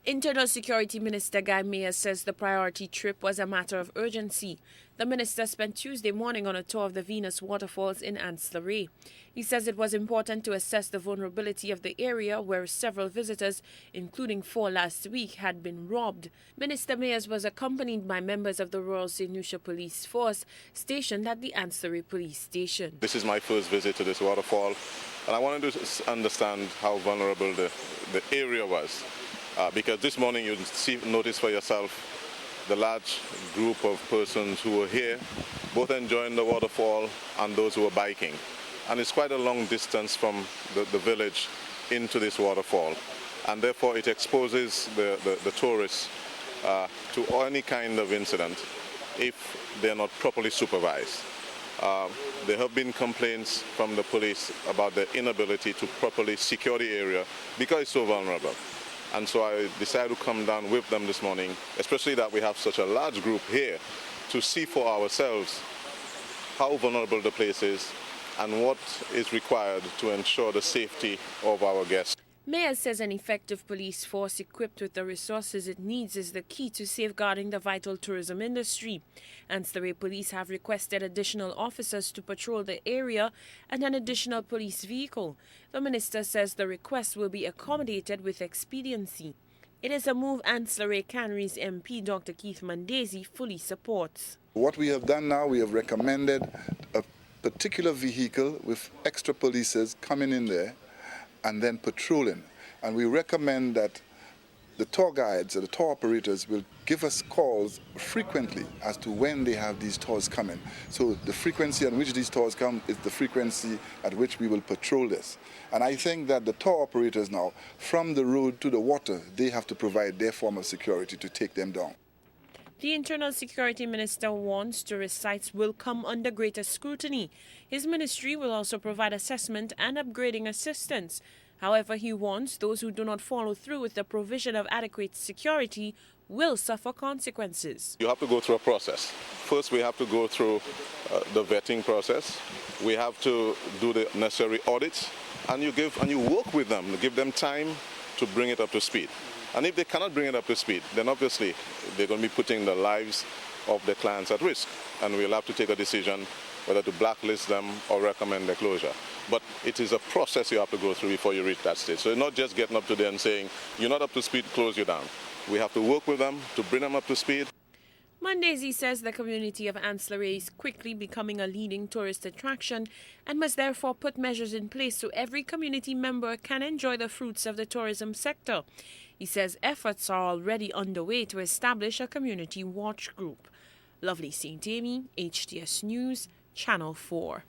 Internal Security Minister Guy Mayer says the priority trip was a matter of urgency. The minister spent Tuesday morning on a tour of the Venus waterfalls in Anse. He says it was important to assess the vulnerability of the area where several visitors, including 4 last week, had been robbed. Minister Mayers was accompanied by members of the Royal St. Lucia Police Force stationed at the Anse Police Station. This is my first visit to this waterfall, and I wanted to understand how vulnerable the area was. Because this morning you notice for yourself the large group of persons who were here, both enjoying the waterfall and those who were biking. And it's quite a long distance from the village into this waterfall. And therefore it exposes the tourists to any kind of incident if they're not properly supervised. There have been complaints from the police about their inability to properly secure the area because it's so vulnerable. And so I decided to come down with them this morning, especially that we have such a large group here, to see for ourselves how vulnerable the place is and what is required to ensure the safety of our guests. Mayer says an effective police force equipped with the resources it needs is the key to safeguarding the vital tourism industry. Anse police have requested additional officers to patrol the area and an additional police vehicle. The minister says the request will be accommodated with expediency. It is a move Anse Cannery's MP Dr. Keith Mandesi fully supports. What we have done now, we have recommended a particular vehicle with extra policers coming in there and then patrolling. And we recommend that the tour guides or the tour operators will give us calls frequently as to when they have these tours coming. So the frequency at which these tours come is the frequency at which we will patrol this. And I think that the tour operators now, from the road to the water, they have to provide their form of security to take them down. The Internal Security Minister warns tourist sites will come under greater scrutiny. His ministry will also provide assessment and upgrading assistance. However, he warns those who do not follow through with the provision of adequate security will suffer consequences. You have to go through a process. First, we have to go through the vetting process. We have to do the necessary audits, and you work with them, give them time to bring it up to speed. And if they cannot bring it up to speed, then obviously they're going to be putting the lives of their clients at risk. And we'll have to take a decision whether to blacklist them or recommend their closure. But it is a process you have to go through before you reach that stage. So not just getting up to there and saying, you're not up to speed, close you down. We have to work with them to bring them up to speed. Mandesi says the community of Anse is quickly becoming a leading tourist attraction and must therefore put measures in place so every community member can enjoy the fruits of the tourism sector. He says efforts are already underway to establish a community watch group. Lovely St. Amy, HTS News, Channel 4.